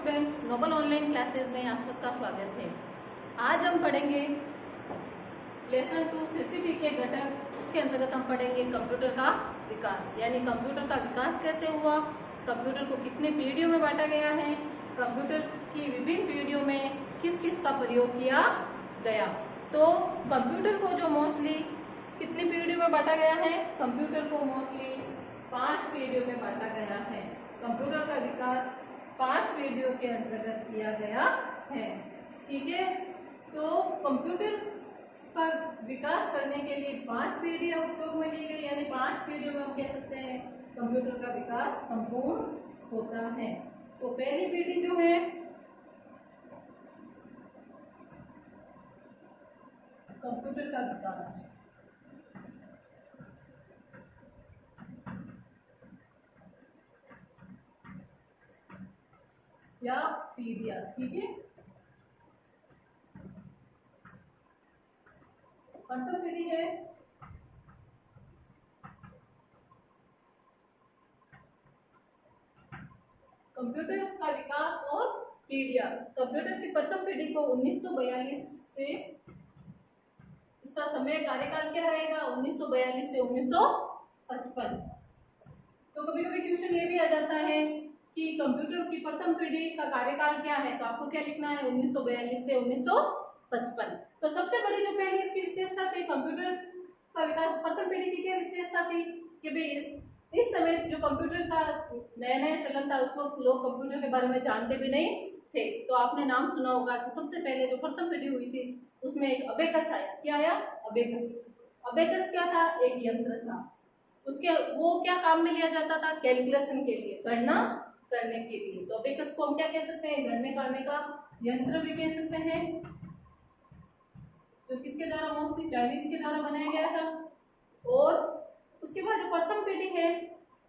Students, Nobel online classes में आप सबका स्वागत है। आज हम पढ़ेंगे लेसन 2 सीसीटी के घटक। उसके अंतर्गत हम पढ़ेंगे कंप्यूटर का विकास, यानी कंप्यूटर का विकास कैसे हुआ, कंप्यूटर को कितने पीढ़ियों में बांटा गया है, कंप्यूटर की विभिन्न पीढ़ियों में किस किस का प्रयोग किया गया। तो कंप्यूटर को जो मोस्टली कितनी पीढ़ियों में बांटा गया है, कंप्यूटर को मोस्टली 5 पीढ़ियों में बांटा गया है। कंप्यूटर का विकास 5 पीढ़ियों के अंतर्गत किया गया है। ठीक है, तो कंप्यूटर का विकास करने के लिए 5 पीढ़ियां उपयोग में ली गई, यानी 5 पीढ़ियों में हम कह सकते हैं कंप्यूटर का विकास संपूर्ण होता है। तो पहली पीढ़ी जो है कंप्यूटर का विकास, या पीढ़ियां। ठीक है, प्रथम पीढ़ी है कंप्यूटर का विकास और पीढ़ियां। कंप्यूटर की प्रथम पीढ़ी को 1942 से, इसका समय कार्यकाल क्या रहेगा, 1942 से 1955। तो कभी कभी क्वेश्चन ये भी आ जाता है कि कंप्यूटर की प्रथम पीढ़ी का कार्यकाल क्या है, तो आपको क्या लिखना है, 1942 से 1955। तो सबसे बड़ी जो पहली इसकी विशेषता थी कंप्यूटर का विकास प्रथम पीढ़ी की, क्या विशेषता थी कि भाई इस समय जो कंप्यूटर का नया नया चलन था, उस वक्त लोग कंप्यूटर के बारे में जानते भी नहीं थे। तो आपने नाम सुना होगा कि सबसे पहले जो प्रथम पीढ़ी हुई थी उसमें एक अबेकस आया। क्या आया? अबेकस। अबेकस क्या था? एक यंत्र था। उसके वो क्या काम में लिया जाता था? कैलकुलेशन के लिए, गणना करने के लिए। तो अबेकस को हम क्या कह सकते हैं? गणना करने का यंत्र भी कह सकते हैं, जो किसके द्वारा, मोस्टली चाइनीज के द्वारा बनाया गया था। और उसके बाद जो प्रथम पीढ़ी है,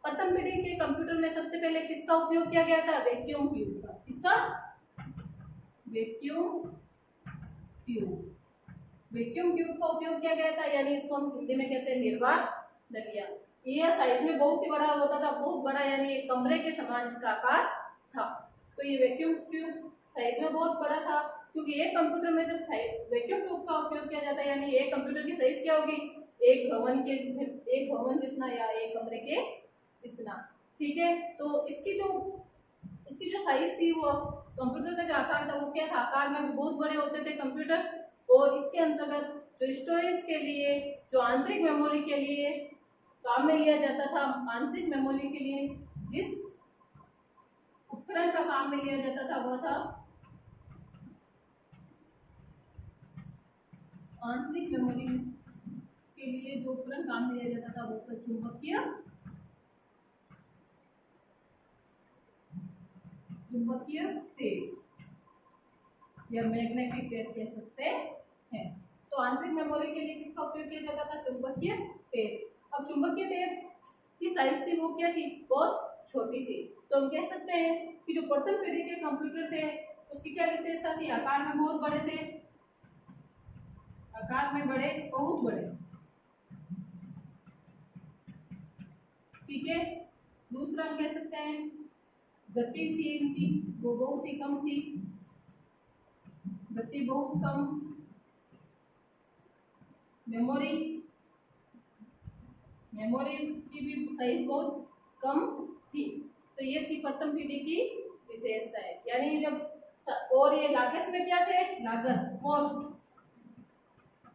प्रथम पीढ़ी के कंप्यूटर में सबसे पहले किसका उपयोग किया गया था? वैक्यूम ट्यूब का। किसका? Vacuum tube. वैक्यूम ट्यूब का उपयोग किया गया था, यानी इसको हम हिंदी में कहते हैं निर्वात नलिया। ये साइज में बहुत ही बड़ा होता था, बहुत बड़ा, यानी एक कमरे के समान इसका आकार था। तो ये वैक्यूम ट्यूब साइज में बहुत बड़ा था, क्योंकि एक कंप्यूटर में जब वैक्यूम ट्यूब का उपयोग किया जाता है, यानी एक कंप्यूटर की साइज क्या होगी, एक भवन जितना या एक कमरे के जितना। ठीक है, तो इसकी जो साइज थी, वो कंप्यूटर का जो आकार था वो क्या था, आकार में भी बहुत बड़े होते थे कंप्यूटर। और इसके अंतर्गत जो स्टोरेज के लिए, जो आंतरिक मेमोरी के लिए काम में लिया जाता था, आंतरिक मेमोरी के लिए जिस उपकरण का काम में लिया जाता था वो था आंतरिक मेमोरी के लिए जो उपकरण काम में लिया जाता था वो था चुंबकीय टेप या मैग्नेटिक टेप कह सकते हैं। तो आंतरिक मेमोरी के लिए किसका उपयोग किया जाता था? चुंबकीय टेप। अब चुंबकीय टेप की साइज थी वो क्या थी? बहुत छोटी थी। तो हम कह सकते हैं कि जो प्रथम पीढ़ी के कंप्यूटर थे उसकी क्या विशेषता थी? आकार में बहुत बड़े थे, आकार में बड़े, बहुत बड़े। ठीक है, दूसरा हम कह सकते हैं गति थी इनकी, वो बहुत ही कम थी, गति बहुत कम। मेमोरी की भी साइज बहुत कम थी। तो ये थी प्रथम पीढ़ी की विशेषता है, यानी जब और ये लागत में क्या थे? लागत,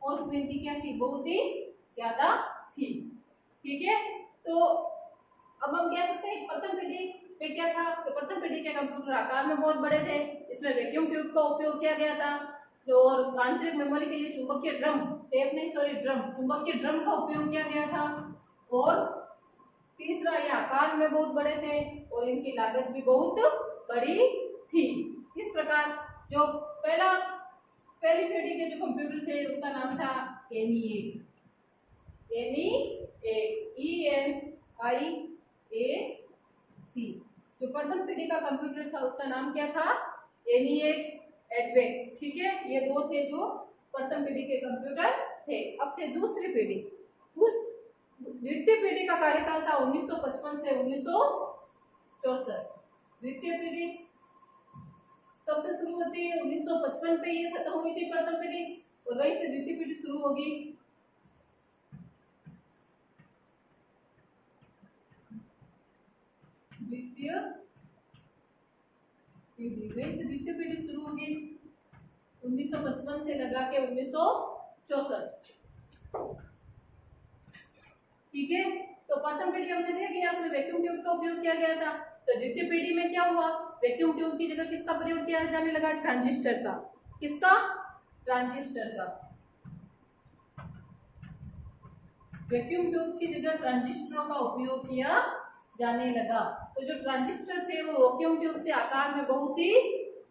कॉस्ट में इनकी क्या थी? बहुत ही ज्यादा थी। ठीक है, तो अब हम कह सकते हैं प्रथम पीढ़ी में क्या था, तो प्रथम पीढ़ी के कंप्यूटर आकार में बहुत बड़े थे, इसमें वैक्यूम ट्यूब का उपयोग किया गया था। तो और आंतरिक मेमोरी के लिए चुंबकीय ड्रम, चुंबकीय ड्रम का उपयोग किया गया था। और तीसरा, ये आकार में बहुत बड़े थे और इनकी लागत भी बहुत बड़ी थी। इस प्रकार जो पहली पीढ़ी के जो कंप्यूटर थे उसका नाम था ENIAC। जो प्रथम पीढ़ी का कंप्यूटर था उसका नाम क्या था? ENIAC एडवेक। ठीक है, ये दो थे जो प्रथम पीढ़ी के कंप्यूटर थे। अब थे दूसरी पीढ़ी। द्वितीय पीढ़ी का कार्यकाल था 1955 से 1964। द्वितीय पीढ़ी कब से शुरू होती है? 1955 पे ये खत्म हुई थी प्रथम पीढ़ी, और वहीं से द्वितीय पीढ़ी शुरू होगी। द्वितीय पीढ़ी, वहीं से द्वितीय पीढ़ी शुरू होगी 1955 से लगा के 1964। ठीक है, तो प्रथम पीढ़ी हमने देखा कि उसमें वैक्यूम ट्यूब का उपयोग किया गया था। तो द्वितीय पीढ़ी में क्या हुआ? वैक्यूम ट्यूब की जगह किसका प्रयोग किया जाने लगा? ट्रांजिस्टर का। किसका? ट्रांजिस्टर का। वैक्यूम ट्यूब की जगह ट्रांजिस्टरों का उपयोग किया जाने लगा। तो जो ट्रांजिस्टर थे वो वैक्यूम ट्यूब से आकार में बहुत ही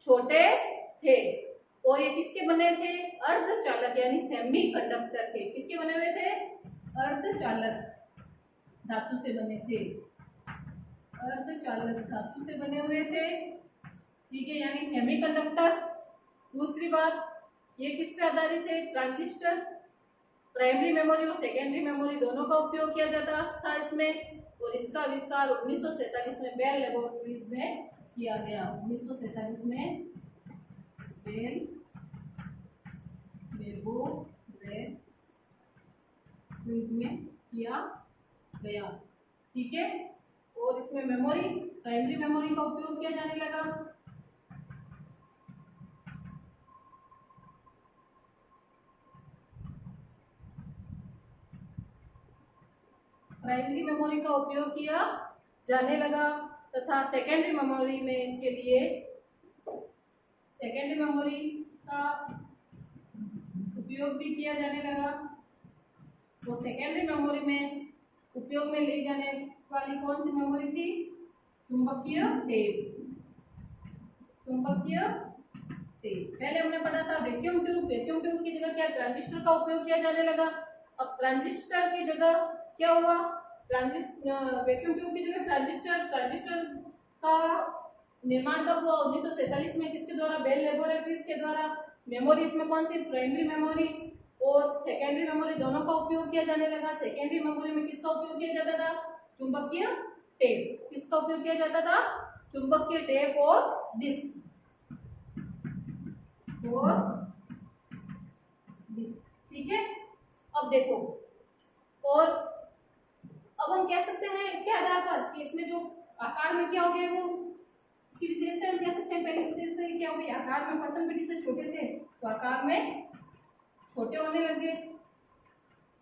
छोटे थे, और ये किसके बने थे? अर्धचालक यानी सेमी कंडक्टर के। किसके बने हुए थे? अर्धचालक धातु से बने थे। अर्धचालक धातु से बने हुए थे। ठीक है, यानी सेमीकंडक्टर। दूसरी बात, ये किस पे आधारित है? ट्रांजिस्टर। प्राइमरी मेमोरी और सेकेंडरी मेमोरी दोनों का उपयोग किया जाता था इसमें, और इसका आविष्कार 1947 में बेल लेबोरेटरीज में किया गया। 1947 में बेल लेबोरेटरीज में किया गया। ठीक है, और इसमें मेमोरी, प्राइमरी मेमोरी का उपयोग किया जाने लगा। प्राइमरी मेमोरी का उपयोग किया जाने लगा, तथा सेकेंडरी मेमोरी में इसके लिए सेकेंडरी मेमोरी का उपयोग भी किया जाने लगा। तो सेकेंडरी मेमोरी में उपयोग में ली जाने वाली कौन सी मेमोरी थी? चुंबकीय टेप। चुंबकीय टेप। पहले हमने पढ़ा था वैक्यूम ट्यूब। वैक्यूम ट्यूब की जगह क्या? ट्रांजिस्टर का उपयोग किया जाने लगा। अब ट्रांजिस्टर की जगह क्या हुआ? वैक्यूम ट्यूब की जगह ट्रांजिस्टर। ट्रांजिस्टर का निर्माण कब हुआ? 1947 में। किसके द्वारा? बेल लेबोरेटरीज के द्वारा। मेमोरी इसमें कौन सी? प्राइमरी मेमोरी और सेकेंडरी मेमोरी दोनों का उपयोग किया जाने लगा। सेकेंडरी मेमोरी में किसका उपयोग किया जाता था? चुंबकीय टेप। किसका उपयोग किया जाता था? चुंबकीय टेप और डिस्क। ठीक है, अब देखो, और अब हम कह सकते हैं इसके आधार पर कि इसमें जो आकार में क्या हो गया, वो इसकी विशेषता हम कह सकते हैं। पहली विशेषता क्या हो गई? आकार में प्रथम पीढ़ी से छोटे थे, तो आकार में छोटे होने लगे।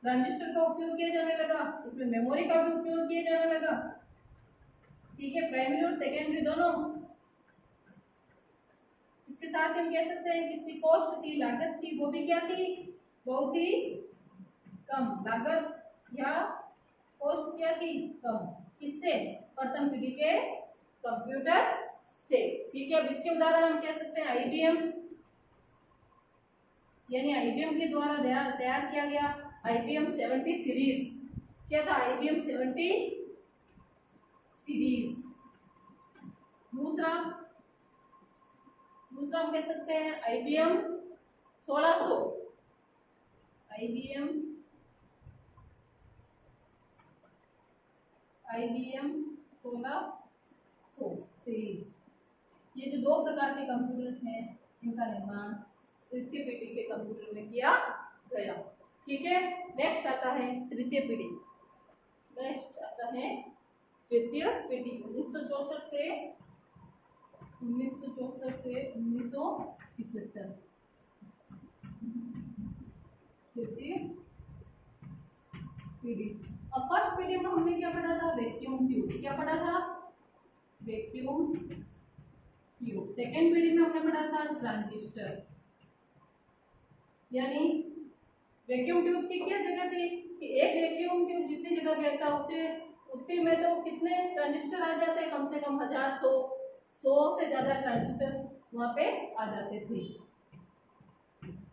ट्रांजिस्टर का उपयोग किया जाने लगा, इसमें मेमोरी का भी उपयोग किया जाने लगा। ठीक है, प्राइमरी और सेकेंडरी दोनों। इसके साथ हम कह सकते हैं कि इसकी कॉस्ट थी, लागत थी, वो भी क्या थी? बहुत ही कम। लागत या कॉस्ट क्या थी? कम। किससे? प्रथम पीढ़ी के कंप्यूटर से। ठीक है, अब इसके उदाहरण हम कह सकते हैं आईबीएम, यानी आईबीएम के द्वारा तैयार किया गया IBM 70 सीरीज। क्या था? IBM 70 series. दूसरा हम कह सकते हैं IBM 1600। IBM 1600 series. ये जो दो प्रकार के कंप्यूटर हैं, इनका निर्माण तृतीय पीढ़ी के कंप्यूटर में किया गया। ठीक है, नेक्स्ट आता है तृतीय पीढ़ी। नेक्स्ट आता है तृतीय पीढ़ी। 1964 से 1975। तृतीय पीढ़ी। अब फर्स्ट पीढ़ी में हमने क्या पढ़ा था? Vacuum tube. क्या पढ़ा था? Vacuum tube. सेकेंड पीढ़ी में हमने पढ़ा था ट्रांजिस्टर। यानी वैक्यूम ट्यूब की क्या जगह थी कि एक वैक्यूम ट्यूब जितनी जगह घेरता उतने में तो कितने ट्रांजिस्टर आ जाते हैं? कम से कम 1000, 100 से ज्यादा ट्रांजिस्टर वहां पे आ जाते थे।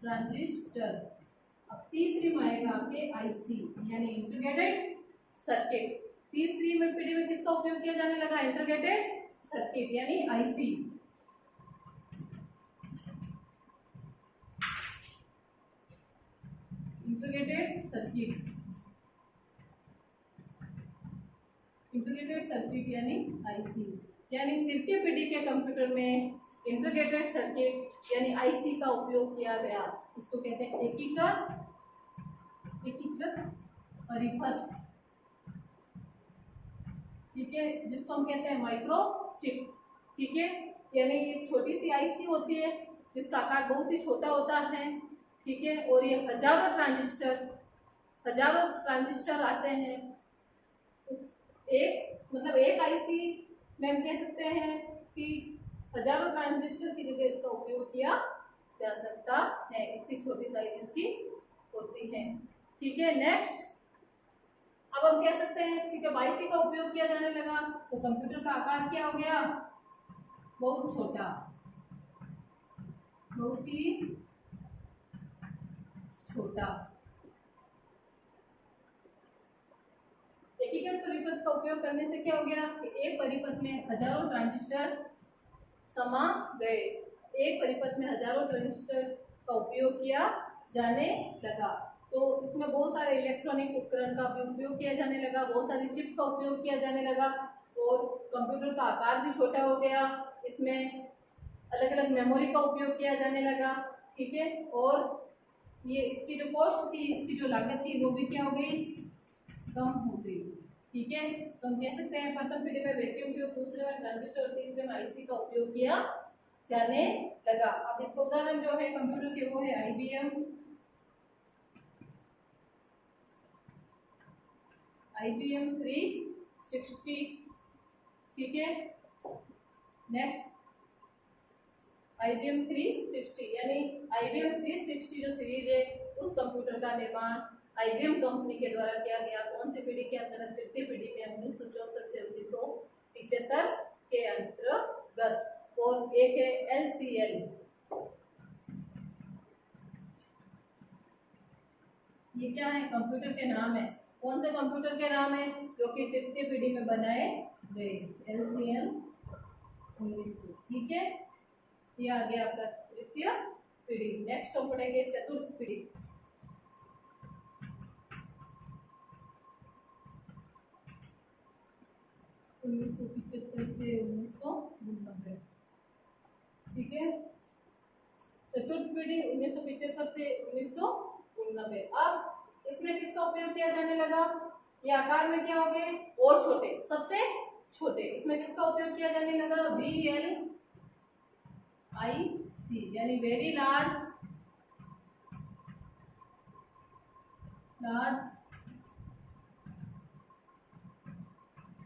ट्रांजिस्टर। अब तीसरी में आएगा आपके आईसी, यानी इंटीग्रेटेड सर्किट। तीसरी में पीढ़ी में किसका उपयोग किया जाने लगा? इंटीग्रेटेड सर्किट यानी IC. Integrated circuit. Integrated circuit यानी आईसी। यानी तृतीय पीढ़ी के कंप्यूटर में इंटीग्रेटेड सर्किट यानी आईसी का उपयोग किया गया। इसको कहते हैं एकीकृत परिपथ, ठीक है, जिसको हम कहते हैं माइक्रोचिप, ठीक है। यानी ये छोटी सी आईसी होती है जिसका आकार बहुत ही छोटा होता है, ठीक है, और ये हजारों ट्रांजिस्टर आते हैं। एक आईसी में हम कह सकते हैं कि हजारों ट्रांजिस्टर की जगह इसका उपयोग किया जा सकता है, इतनी छोटी साइज इसकी होती है, ठीक है। नेक्स्ट, अब हम कह सकते हैं कि जब आईसी का उपयोग किया जाने लगा तो कंप्यूटर का आकार क्या हो गया, बहुत छोटा, बहुत ही छोटा। एकीकृत परिपथ का उपयोग करने से क्या हो गया कि एक परिपथ में हजारों ट्रांजिस्टर समा गए, एक परिपथ में हजारों ट्रांजिस्टर का उपयोग किया जाने लगा। तो इसमें बहुत सारे इलेक्ट्रॉनिक उपकरण का भी उपयोग किया जाने लगा, बहुत सारी चिप का उपयोग किया जाने लगा, और कंप्यूटर का आकार भी छोटा हो गया, इसमें अलग अलग मेमोरी का उपयोग किया जाने लगा, ठीक है। और ये इसकी जो कॉस्ट थी, इसकी जो लागत थी, वो भी क्या हो गई, कम हो गई, ठीक है। तो हम कह सकते हैं प्रथम पीढ़ी में वैक्यूम ट्यूब, दूसरे में ट्रांजिस्टर और तीसरे में आईसी का उपयोग किया जाने लगा। अब इसका उदाहरण जो है कंप्यूटर के वो है IBM 360, ठीक है। नेक्स्ट IBM 360 यानी IBM 360 जो सीरीज है उस कंप्यूटर का निर्माण IBM कंपनी के द्वारा किया गया। कौन सी पीढ़ी के अंतर्गत, तृतीय पीढ़ी में, 1964 से 1975 के अंतर्गत। और एक है LCL, ये क्या है, कंप्यूटर के नाम है, कौन से कंप्यूटर के नाम है जो कि तृतीय पीढ़ी में बनाए गए, LCL, ठीक है। ये आ गया आपका तृतीय पीढ़ी। नेक्स्ट हम पढ़ेंगे चतुर्थ पीढ़ी। उन्नीस सौ 75 से 1990, ठीक है। चतुर्थ पीढ़ी 1975 से 1990। अब इसमें किसका उपयोग किया जाने लगा, ये आकार में क्या हो गए, और छोटे, सबसे छोटे। इसमें किसका उपयोग किया जाने लगा, VLIC यानी very large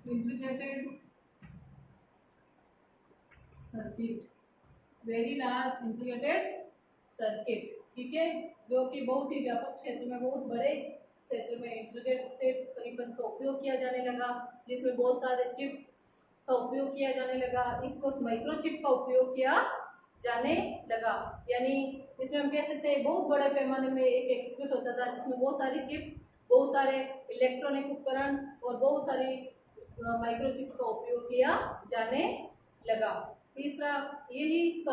integrated circuit, very large integrated circuit, ठीक है, जो कि बहुत ही व्यापक क्षेत्र में, बहुत बड़े क्षेत्र में इंटीग्रेटेड परिपथ का उपयोग किया जाने लगा, जिसमें बहुत सारे चिप का उपयोग किया जाने लगा। इस वक्त माइक्रोचिप का उपयोग किया जाने लगा, यानी इसमें हम कह सकते हैं बहुत बड़े पैमाने में एक एकीकृत होता था, जिसमें बहुत सारी चिप, बहुत सारे इलेक्ट्रॉनिक उपकरण और बहुत सारी माइक्रोचिप का उपयोग किया जाने लगा। तीसरा, यही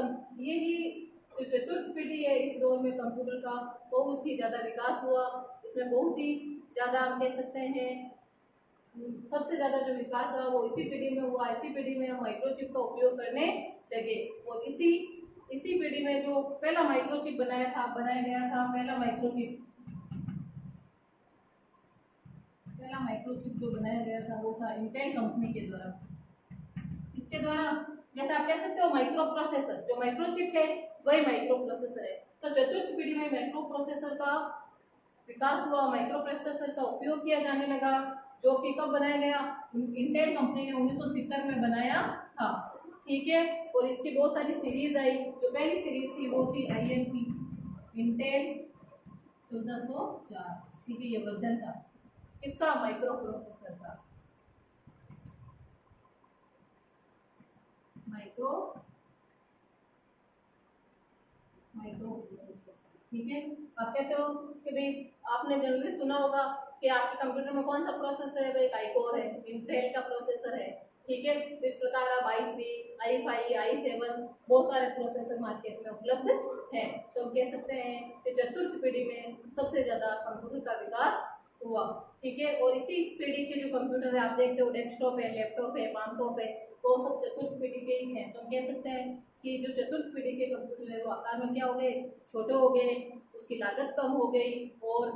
जो चतुर्थ पीढ़ी है, इस दौर में कंप्यूटर का बहुत ही ज़्यादा विकास हुआ। इसमें बहुत ही ज़्यादा हम कह सकते हैं सबसे ज़्यादा जो विकास रहा वो इसी पीढ़ी में हुआ। इसी पीढ़ी में हम माइक्रोचिप का उपयोग करने लगे, और इसी पीढ़ी में जो पहला माइक्रोचिप बनाया गया था, पहला माइक्रोचिप जो बनाया गया था वो था इंटेल कंपनी के द्वारा। इसके द्वारा जैसे आप कह सकते हो माइक्रो प्रोसेसर, जो माइक्रोचिप है वही माइक्रो प्रोसेसर है। तो चतुर्थ पीढ़ी में माइक्रो प्रोसेसर का विकास हुआ, माइक्रो प्रोसेसर का उपयोग किया जाने लगा, जो कि कब बनाया गया, इंटेल कंपनी ने 1970 में बनाया था, ठीक है। और इसकी बहुत सारी सीरीज आई। जो पहली सीरीज थी वो थी INT, इंटेल 1404, इसी की ये वर्जन था, इसका माइक्रो प्रोसेसर था, माइक्रो प्रोसेसर, ठीक है। आप कहते हो कि भाई आपने जनरली सुना होगा कि आपके कंप्यूटर में कौन सा प्रोसेसर है, भाई i-Core है, इंटेल का प्रोसेसर है, ठीक है। तो इस प्रकार अब i3, i5, i7 बहुत सारे प्रोसेसर मार्केट में उपलब्ध हैं। तो हम कह सकते हैं कि चतुर्थ पीढ़ी में सबसे ज्यादा कंप्यूटर का विकास हुआ, ठीक है। और इसी पीढ़ी के जो कंप्यूटर है आप देखते हो डेस्कटॉप है, लैपटॉप है, पामटॉप है, वो सब चतुर्थ पीढ़ी के ही हैं। तो हम कह सकते हैं कि जो चतुर्थ पीढ़ी के कंप्यूटर है वो आकार में क्या हो गए, छोटे हो गए, उसकी लागत कम हो गई, और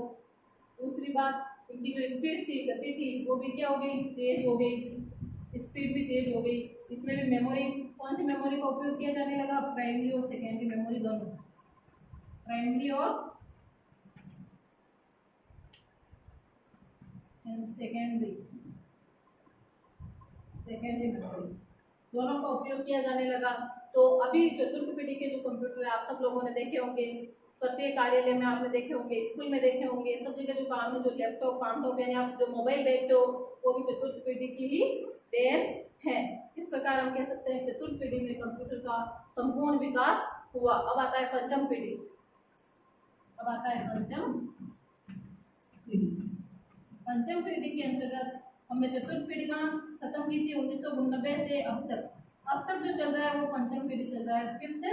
दूसरी बात इनकी जो स्पीड थी, गति थी, वो भी क्या हो गई, तेज हो गई, स्पीड भी तेज हो गई। इसमें भी मेमोरी, कौन सी मेमोरी का उपयोग किया जाने लगा, प्राइमरी और सेकेंडरी मेमोरी दोनों, प्राइमरी और सेकेंडरी मेमोरी दोनों का उपयोग किया जाने लगा। तो अभी चतुर्थ पीढ़ी के जो कंप्यूटर है आप सब लोगों ने देखे होंगे, प्रत्येक कार्यालय में आपने देखे होंगे, स्कूल में देखे होंगे, सब जगह जो काम है, जो लैपटॉप पामटॉप यानी आप जो मोबाइल देखते हो वो भी चतुर्थ पीढ़ी की ही देन है। इस प्रकार हम कह सकते हैं चतुर्थ पीढ़ी में कंप्यूटर का संपूर्ण विकास हुआ। अब आता है पंचम पीढ़ी, अब आता है पंचम पीढ़ी। पंचम पीढ़ी के अंतर्गत हमने चतुर्थ पीढ़ी कहाँ खत्म की थी, 1989 से अब तक जो चल रहा है वो पंचम पीढ़ी चल रहा है, फिफ्थ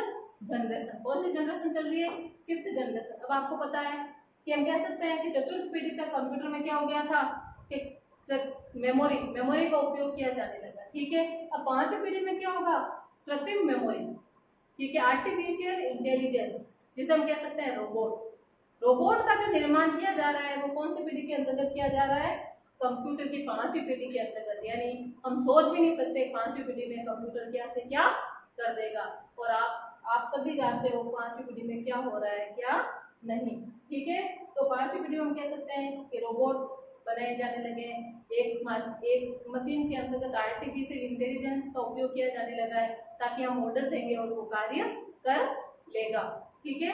जनरेशन। कौन सी जनरेशन चल रही है, फिफ्थ जनरेशन। अब आपको पता है कि हम कह सकते हैं कि चतुर्थ पीढ़ी तक कंप्यूटर में क्या हो गया था कि मेमोरी का उपयोग किया जाने लगा, ठीक है। अब पांचवी पीढ़ी में क्या होगा, कृत्रिम मेमोरी, ठीक है, आर्टिफिशियल इंटेलिजेंस, जिसे हम कह सकते हैं रोबोट का जो निर्माण किया जा रहा है वो कौन सी पीढ़ी के अंतर्गत किया जा रहा है, कंप्यूटर की पांचवी पीढ़ी के अंतर्गत। यानी हम सोच भी नहीं सकते पांचवी पीढ़ी में कंप्यूटर क्या से क्या कर देगा, और आप सब भी जानते हो पांचवी पीढ़ी में क्या हो रहा है क्या नहीं, ठीक है। तो पांचवी पीढ़ी में हम कह सकते हैं कि रोबोट बनाए जाने लगे, एक मशीन के अंतर्गत आर्टिफिशियल इंटेलिजेंस का उपयोग किया जाने लगा है, ताकि हम ऑर्डर देंगे और वो कार्य कर लेगा, ठीक है।